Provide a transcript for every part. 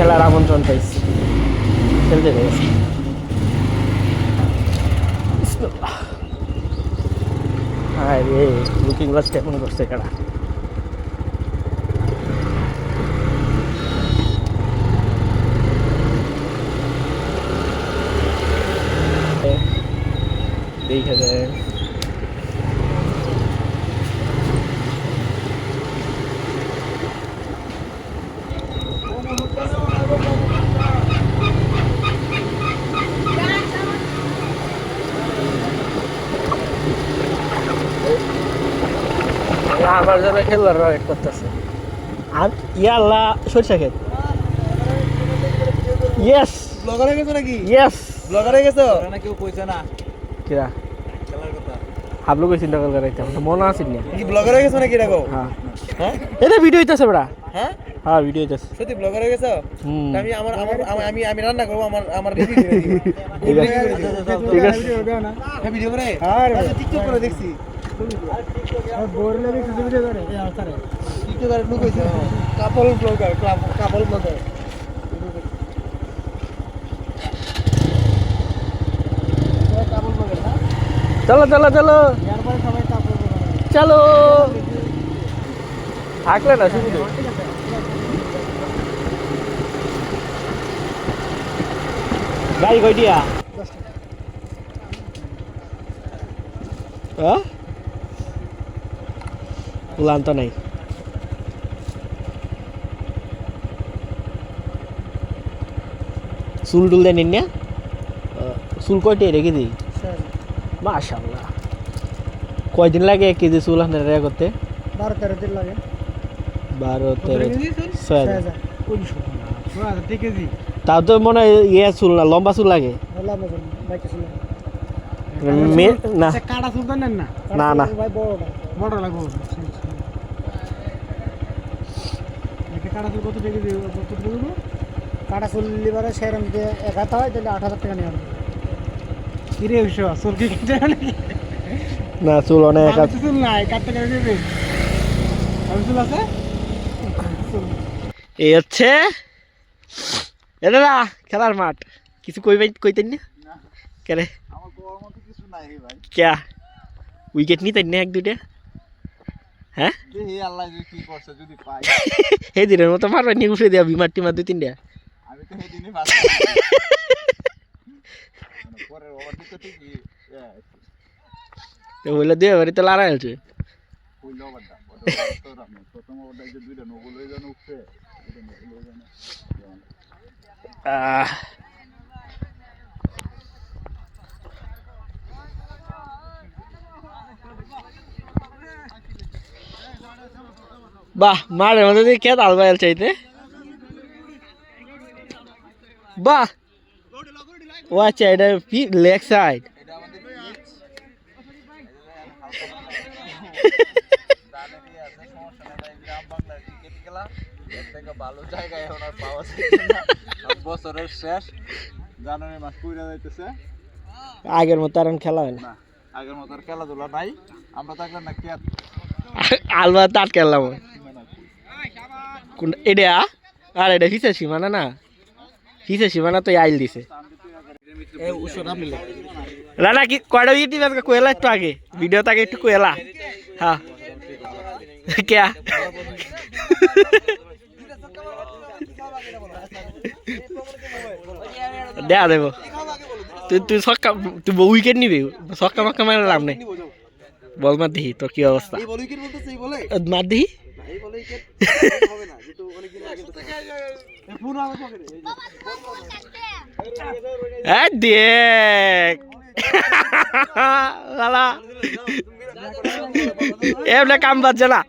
খেলার আমন্ত্রণ পাইছি, খেলতে পেরেছি। হ্যাঁ রে, লুকিং গ্লাস কেমন করছে কারা। দেখে দেয় আমার জন্য খেলার ওয়েট করতেছে। আর ইয়াল্লা সরষা খেত। ইয়েস ব্লগার হয়ে গেছো নাকি? ইয়েস ব্লগার হয়ে গেছো না, কেউ কইছে না কিরা খেলার কথা। হাবলু কই চিন্তা করে রাখতাম তো মনে আছে না। কি ব্লগার হয়ে গেছো নাকি দেখো? হ্যাঁ হ্যাঁ এটা ভিডিও হইতাছে বড়া। হ্যাঁ হ্যাঁ ভিডিও হইতাছে। সত্যি ব্লগার হয়ে গেছো? হুম আমি আমার আমার আমি আমি রান্না করব, আমার রিভিউ করে দিই। ঠিক আছে ঠিক আছে হ্যাঁ ভিডিও করে। আচ্ছা টিকটক করে দেখছি। আর বোর লাগে কিছু ভিডিও করে এই আসারে টিকটক করে লুক হইছে কাপল ব্লগার কাপল ব্লগার। কাপল ব্লগার না? চলো চলো চলো ইয়ারপরে সবাই কাপল ব্লগার। চলো থাকলে না শুধু গাড়ি কয়টিয়া? উলান তো নাই। চুল টুল দেন না? চুল কয়টি রেখে দিই? মাশাআল্লাহ। কয়দিন লাগে 1 কেজি চুল আপনার রেয়া করতে? 12-13 দিন লাগে। 12-13 6,000। কেজি তাও তো মনে হয় ইয়ে চুল না, লম্বা চুল লাগে না? কাটা চুল তো নেন না? না না ভাই বড় লাগবো। কাটা চুল কত টাকা দিব? কাটা চুল লিবারে সেরম দিয়ে 1000 হয় তাহলে 8000 টাকা নিয়ে আসবে। কিরে হইছো চুল কি কেটে নাকি? না চুল অনেক চুল নাই, কাটতে কেন দিবি? চুল আছে? এই হচ্ছে এটা না খেলার মাঠ। কিছু কইতেন না কেরে? আমার কোয়ার মতো কিছু নাই রে ভাই। ক্যা উইকেট নিতেন না 1-2টা? হ্যাঁ দেখি আল্লাহ যে কি করছে, যদি পাই এই দিনের মতো মারবার নিয়ে উঠে দেওয়া বিমার টিমার 2-3টা। আমি তো সেদিনই বাঁচি। পরের ওভারটি তো ঠিকই বললে দিয়ে বাড়িতে লড়াই হচ্ছে। কইল ওভারটা প্রথম ওভারটা যে 2টা নো বল হয়ে যেন উঠছে, 2টা নো বল হয়ে যেন। বাহ মারের মধ্যে দিয়ে কে তাল বাইল চাইতে। বাহ ও আচ্ছা এটা লেগ সাইড। এটা আমাদের পিচ, জানেনই আছে, সমস্যা নাই ভাই। গ্রাম বাংলার ক্রিকেট খেলা এর থেকে ভালো জায়গায় এখন আর পাওয়া যাচ্ছে না। বছরের শেষ জানুয়ারি মাস পুরা যাইতেছে, আগের মতো আর খেলা হয় না। না আগের মতো আর খেলাধুলা নাই। আমরা থাকলে না কে আলবা তাট খেললাম এটা। আর এটা ফিসে সীমানা না, ফিসে সীমানা তো আইল দিছে। রানা কি কয়টা উইকেট দিবে আজকে কোয়েলা? একটু আগে ভিডিও তাকে একটু কোয়েলা। হ্যাঁ ক্যা দেয়া দেবো। তুই ছক্কা, তুই উইকেট নিবি? ছক্কা মক্কা মারা লাভ নেই। বল মার দেখি তোর কি অবস্থা। মার দেখি। দেখ এমনি কাম বাজছে না।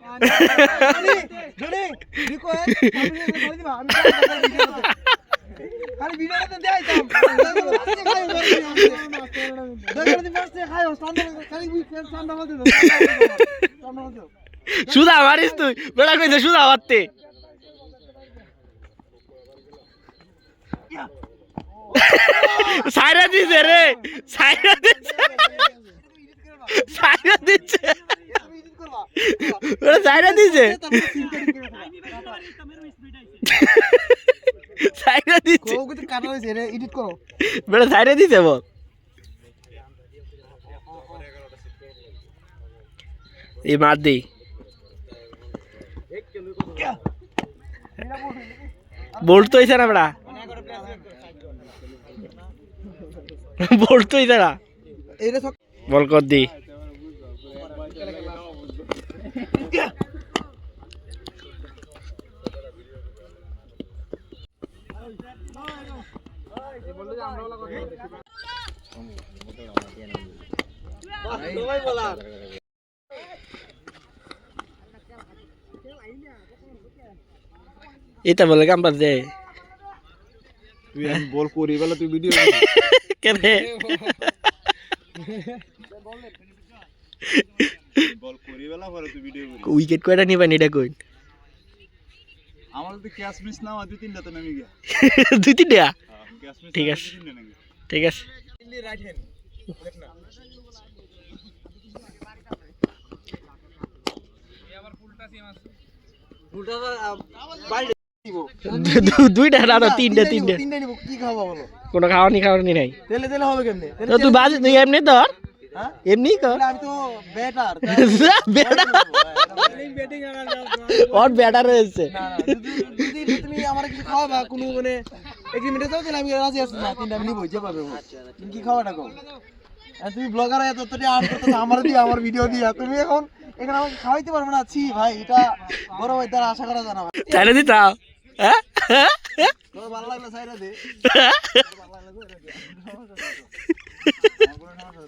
সুদা মারিস তুই, বেড়া কইছে সুদা মারতে। সাইরা দিছে রে, সাইরা দিছে, সাইরা দিছে, সাইরা দিছে। সাইডে দিচ্ছে কও কিন্তু কাটা হইছে রে এডিট করো বেটা সাইডে দিছে বল এই মার দেই बोल्ट तो ऐसा ना बड़ा बोल्ट तो इधर आ बॉल कर दी এটা বলে কাম পার দে তুই আমি বল করি বলে তুই ভিডিও কেনে বল করি বলে পরে তুই ভিডিও করি উইকেট কয়টা নিবা নিটা কই আমার তো ক্যাশ মিস না দুই তিনটা তো নামি গিয়া দুই তিনটা ক্যাশ মিস ঠিক আছে ঠিক আছে রাইট হ্যান্ড দেখ না ফুলটা বাইরে দুইটা না তিনটা তিনটা তিনটা নিব কি খাওয়া বলো কোনো খাওয়ানি খাওয়ানি নাই তেলে তেলে হবে কেমনে তো তুই বাজ তুই এমনি ধর হ্যাঁ এমনি কর আমি তো ব্যাটার বেটা ব্যাটিং ওর ব্যাটা রয়েছে না না যদি তুমি আমার কিছু খাওয়াবা কোনো মানে এগ্রিমেন্টে যাও তাহলে আমি রাজি আছি না তিনটা আমি নিবই যে পাবে তুমি কি খাওয়াটা কও আর তুমি ব্লগার এত তোটি আর্ন করতেছ আমার দিয়ে আমার ভিডিও দিয়া তুমি এখন এখানে আমাকে খাওয়াইতে পারবে না ছি ভাই এটা বড় ভাই তার আশা করা জানা ভাই চাইলে দিতাও হ্যাঁ তোর ভালো লাগলে সাইরা দে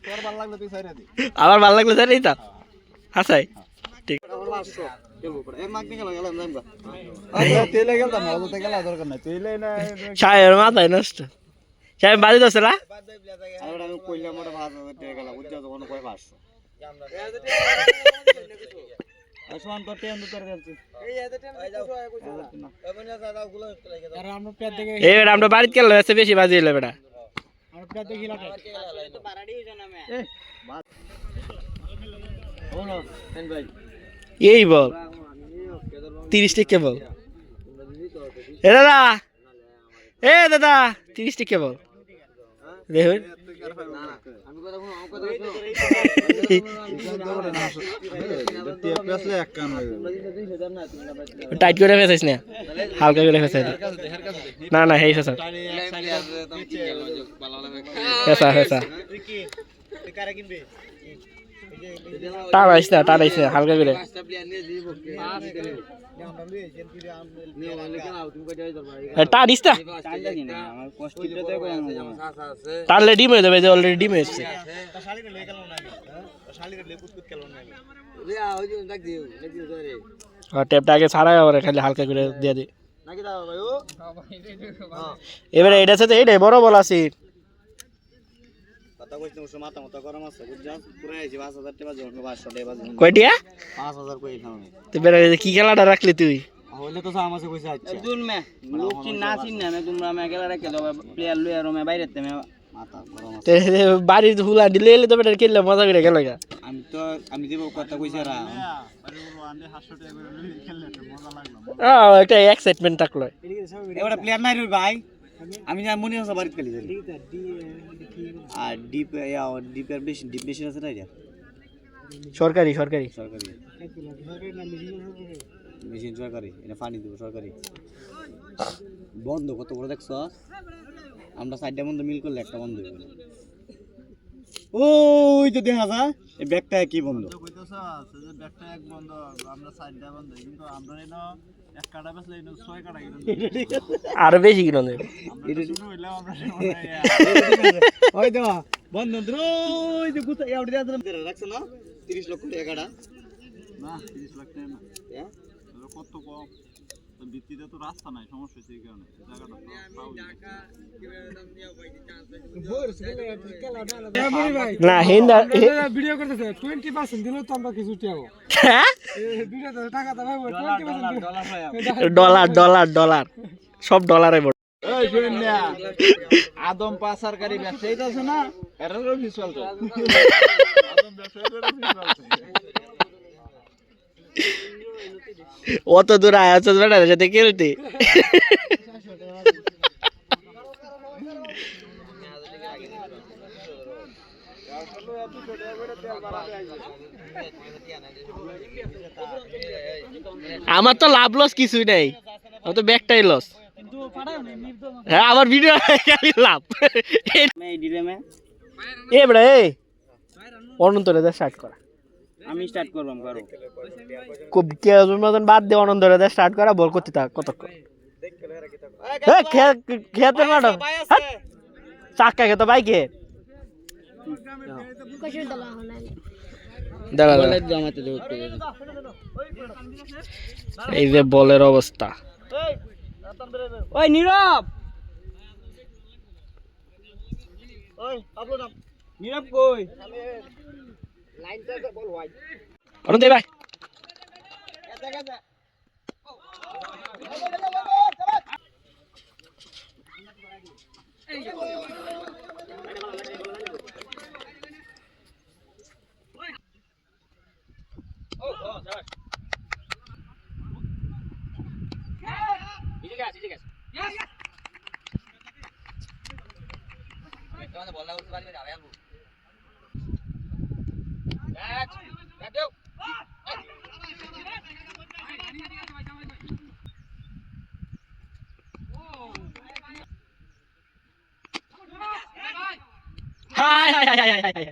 তোর ভালো লাগলে তুই সাইরা দে আমার ভালো লাগলে চাইলে দিতাম হাসাই ঠিক তেলে গেলাম না ওতে গেলা দরকার নাই তেলে না সাহের মাথায় নষ্ট সাহেব বাজি দোস না আর আমি কইলাম ওটা 5000 টাকা গেলা বুঝছো তো কোনো কয় 500 আসমান তো টেন তো করে যাচ্ছে এই এতে টেন যাও এমন দাদা গুলো লাগে আর আমরা পেট দেখে এই বেটা আমরা বাড়িতে গেল এসে বেশি বাজি হলো বেটা আমরা পেট দেখি লাগে তো বাড়াড়ি হই জানা মে এ ওনো সেন ভাই এই বল 30 টাকা বল এ দাদা 30 টাকা বল দেখুন আমি কথা শুনো আমার কথা শুনো টাইট করে ফেসাইস না হালকা করে ফেসাই না না হেই ফেসা ফেসা ফেসা টানাইস না হালকা করে টানিস না টানলে ডিম হয়ে যাবে যে অলরেডি ডিম হয়েছে টেপটা আগে ছাড়াই আবার খালি হালকা করে দিয়ে দিই এবারে এটা সাথে এইটাই বড় বল আছে কয়টিয়া 5000 কই খাও তো বেড়ে কি খেলাটা রাখলি তুই হইলে তো আমাকে কইছে আচ্ছা দুন মে লোক চিন না চিন না তোমরা মে গেলা রেখে দাও প্লেয়ার লই আর মে বাইরে তে মে মাথা গরম বাড়ি হুলা দিলে এলে তো বেটা খেললে মজা করে গেল আমি দেব কথা কইছে রা আরে ও আন্ডে 500 টাকা করে খেললে তো মজা লাগলো একটা এক্সাইটমেন্ট থাকলো এবারে প্লেয়ার নাই রে ভাই আমি যা মনে আছে বাড়িতে খেলি আর ডিপের বেশি ডিপ বেশি আছে না এটা সরকারি সরকারি সরকারি মেশিন সরকারি এটা পানি দেব সরকারি বন্ধ কত বড় দেখছ আমরা সাইডে বন্ধ মিল করলে একটা বন্ধ হইবে ওই তো দেখা যায় এই ব্যাগটা কি বন্ধ কইতাছ যে ব্যাগটা এক বন্ধ আমরা সাইডে বন্ধ কিন্তু আমরা এনো এক কাটা বেসলে এনো 6 কাটা কিলো আর বেশি কিলো নেই এটা শুরু হইলো আমরা ওই তো বন্ধ ওই যে গুতা এওড়ি দিয়ে রাখছ না 30 লক্ষ টাকা কাটা না 30 লাখ টাকা না হ্যাঁ কত কম তো ভিত্তিতে তো রাস্তা নাই সমস্যা সেই কারণে জায়গাটা না হিন্দা ভিডিও করতেছে 20% দিলে তো আমরা কিছু টিয়াবো ভিডিওতে টাকা তো ভাই 20% ডলার ডলার ডলার সব ডলারে বড় এই শুন না আদম পাসারকারী ব্যবসায়ী আছে না এটারও ভিজুয়াল তো আদম ব্যবসায়ীরও ভিজুয়াল অত দূর আয়াছ বেটা সাথে খেলতে আমার তো লাভ লস কিছুই নাই, আমার তো ব্যাগটাই লস। হ্যাঁ আমার ভিডিও খালি লাভ। এ বড় এ অনন্তরে যা স্টার্ট করা, আমি স্টার্ট করবাম করো খুব কেজন মতন বাদ দিয়ে অনন্তরে যা স্টার্ট করা, বল করতে থাক কতক্ষণ। খেতে না চাক্কা খেতে বাইকে এই যে বলের অবস্থা। ওই নীরব, নীরব কই অনন্ত ভাই high high high high high high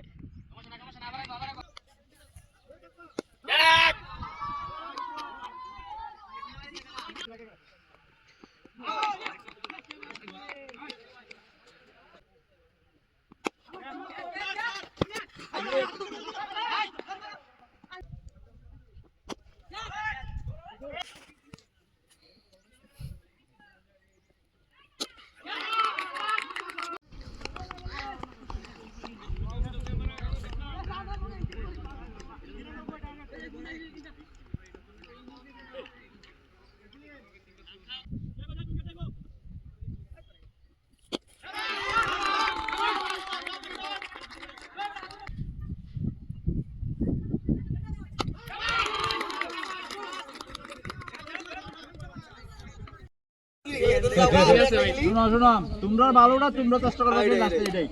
শোনো তোমরা ভালোটা তোমরা চেষ্টা করবে লাস্টে এটাই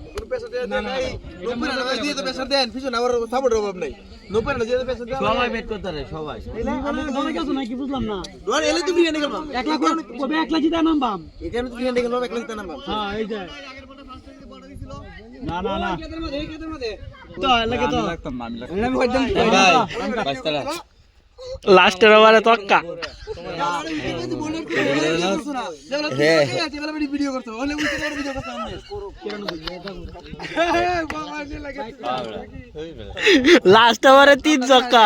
সবাই বেট করতে রে সবাই নাকি বুঝলাম না একলা জিতা নামবাম হ্যাঁ এই যে না না না তো লাগে তো আমি হইতাম ভাই লাস্টের ওভারে তক্কা। লাস্ট ওভারে 3 ছক্কা।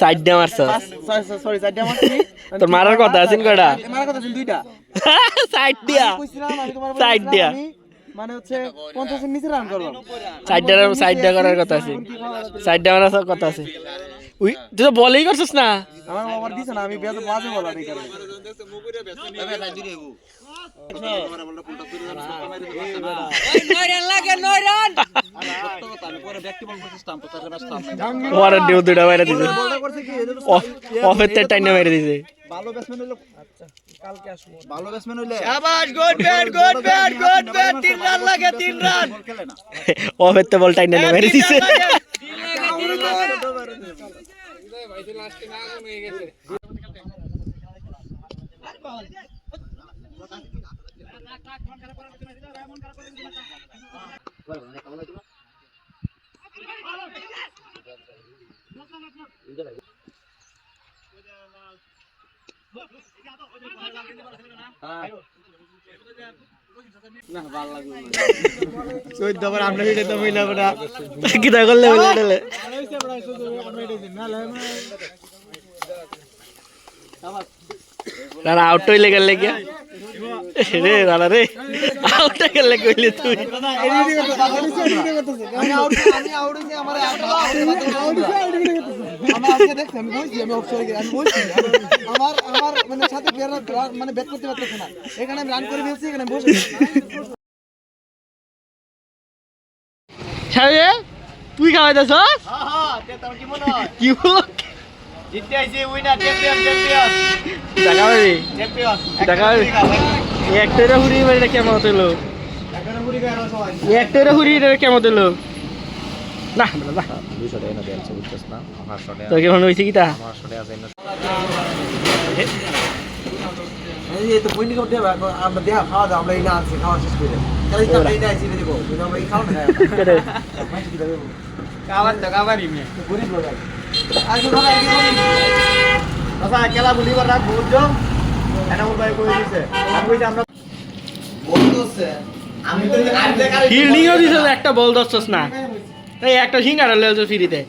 সাইড দিয়ে মারছ, সরি সাইড মারছি। তোর মারার কথা আছে কয়টা? মারার কথা ছিল দুইটা। সাইড দিয়া আমি তোমার সাইড দিয়া মানে হচ্ছে 50 এর নিচে রান করব। সাইড দিয়া করার কথা আছে, সাইড দিয়া মারার কথা আছে। উই তুই তো বলেই করছিস না, আমার ওভার দিছ না, আমি বেজে বাজে বলা নাই কারণে। ওরা ডিউ দুটা মেরে দিছে, অফের টাইনে মেরে দিছে। ভালো ব্যাটসম্যান হলো, আচ্ছা কালকে আসবো। ভালো ব্যাটসম্যান হইলে শাবাশ, গুড ব্যাট 3 রান লাগে, 3 রান অফের তে বল টাইনে মেরে দিছে। কিতা করলে রানা আউট হইলে গেলে গিয়া রে রানা রে আউট হয়ে গেলে কইলে তুই আমি আউট হইছি আমার আজকে দেখছি আমি বলছি আমি অফসাইড গেছি আমি বলছি আমার মানে সাথে প্লেয়াররা মানে ব্যাট করতে পারতেছে না এখানে আমি রান করে ফেলছি এখানে আমি বসে সাবে তুই খাওয়াইতেছ কি মনে হয় কি বল জিততে আইছে উইনার চ্যাম্পিয়ন টাকা পাবি চ্যাম্পিয়ন টাকা পাবি একটা হুড়ি মারি কেমন হলো এখানে পুরি গায় সবাই একটা হুড়ি কেমন হলো না না 200 টাকা দেন সব বুঝছস না 500 টাকা তোর কেমন হইছে কিটা 500 টাকা আছে এই তো পয়েন্ট করতে হবে আমরা দেখা খাওয়া দাও আমরা এই না আছি খাওয়া শেষ করে তাহলে তো এই না আছি দেবো কিন্তু আমরা এই খাওয়া না কেটে মাইছি কি দেবো কাবার তো কাবারই মে গরিব লোক আর কি খাওয়া কি বলি আচ্ছা খেলা বলিবার রাত বুঝছো এনামুল ভাই কই দিছে আমি কইছি আমরা বলতেছে আমি তো ফিল্ডিংও দিছিস একটা বল ধরছস না এই একটা সিঙ্গারা লয়েছে ফ্রিতে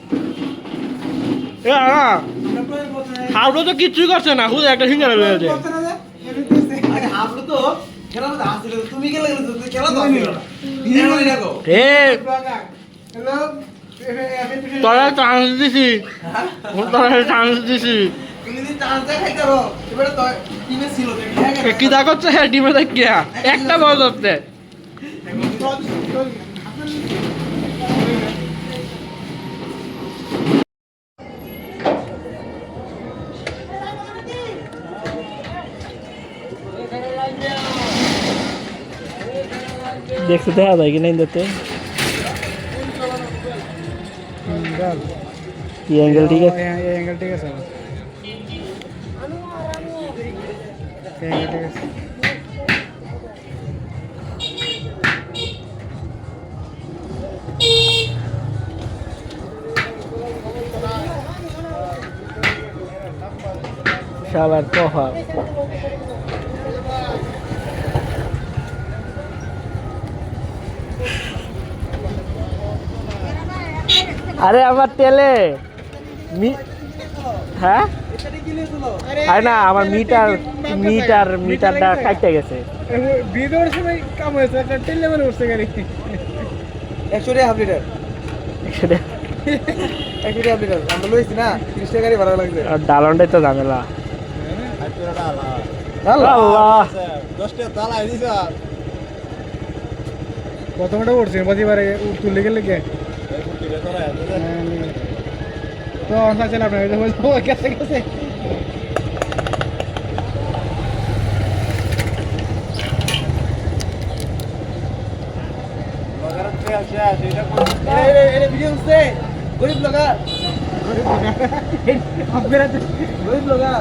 এ না হাওড়া তো কিচ্ছুই করছে না শুধু একটা সিঙ্গারা লয়েছে আরে হাবলু তো খেলা তো আসলে তুমি গেলে তুই খেলা তো আসলে না বিয়ে হই না গো এ তোরা চান্স দিছি তোরা চান্স দিছি তুমি যদি চান্স দেখাই করো এবারে তো টিমে ছিল তুমি কি দা করছে টিমে দেখিয়া একটা বল ধরতে দেখতে দেখা যায় কি নাই দেখতে কি অ্যাঙ্গেল ঠিক আছে অ্যাঙ্গেল ঠিক আছে অ্যাঙ্গেল ঠিক আছে শালার প্রভাব আরে আমার তেলে হ্যাঁ আরে না আমার মিটারটা কাটতে গেছে বিয়ে দেওয়ার সময় কাম হয়েছে একটা টেন লেভেল উঠছে গাড়ি 100 টাকা হাফ লিটার 100 টাকা হাফ লিটার আমরা লইছি না 30 টাকা গাড়ি ভাড়া লাগছে আর ডালনটাই তো ঝামেলা আল্লাহ 10 টাকা তালা দিছ কত মিটার উঠছে বাজিবারে তুললে গেলে কে তো আমরা চলে আপনার গেছে গেছে ভিডিও উঠছে গরিব লগা গরিব লগা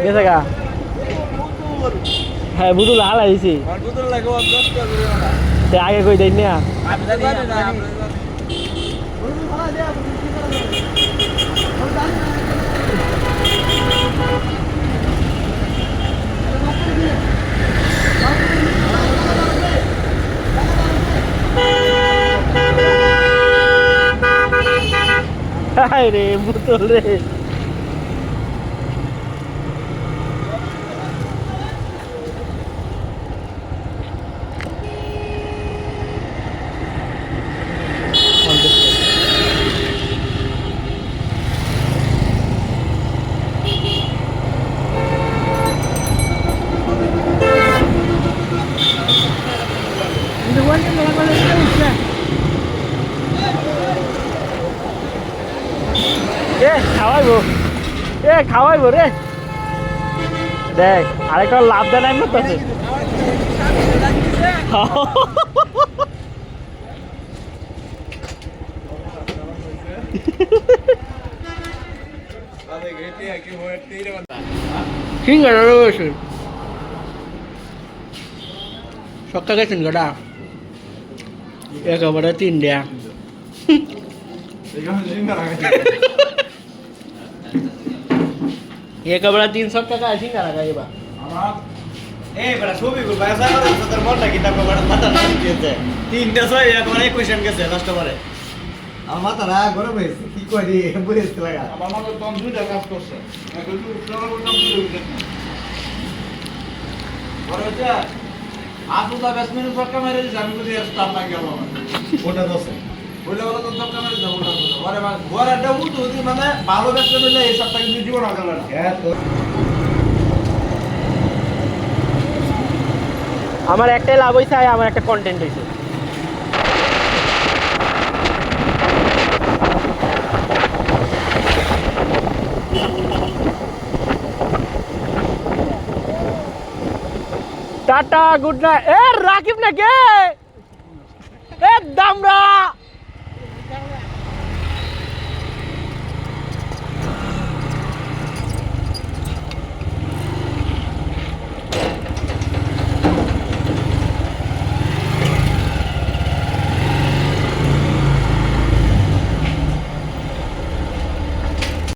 গেছে গা হ্যাঁ বুদুল হাল আইছি আগে কই দেই না রে বুদুল রে খাওয়াইবো খাওয়াইবো রে দেখ আরেকটা লাভ দেন না তো সিঙ্গারা রয়েছে সকালে সিঙ্গারা একেবারে 3 টাকা একেবারে 300 টাকা সিঙ্গারা খাইবা এই বড় ছবি গুলো ভাই সারা তোর মনটা কি তারপর বড় মাথা না দিয়েছে তিনটা ছয় একবারে কোশ্চেন গেছে কাস্টমারে আমার মাথা না গরম হয়েছে কি করি বুঝতে লাগা আমার মাথা দম দুইটা কাজ করছে একটু ফ্লেভার করতাম দুইটা বড় হচ্ছে আপু দা 20 মিনিট ফটকা মেরে দিছে আমি বুঝি স্টাফ না গেল আমার ওটা দছে বলে বলে তো ফটকা মেরে দাও ওটা বলে ঘরে একটা উঠু মানে ভালো ব্যবসা করলে এই সপ্তাহে কিন্তু জীবন হবে না হ্যাঁ তো আমার একটাই লাভ হইছে আর আমার একটা কন্টেন্ট হইছে টাটা গুড নাইট এ রাকিব না কে এ দামরা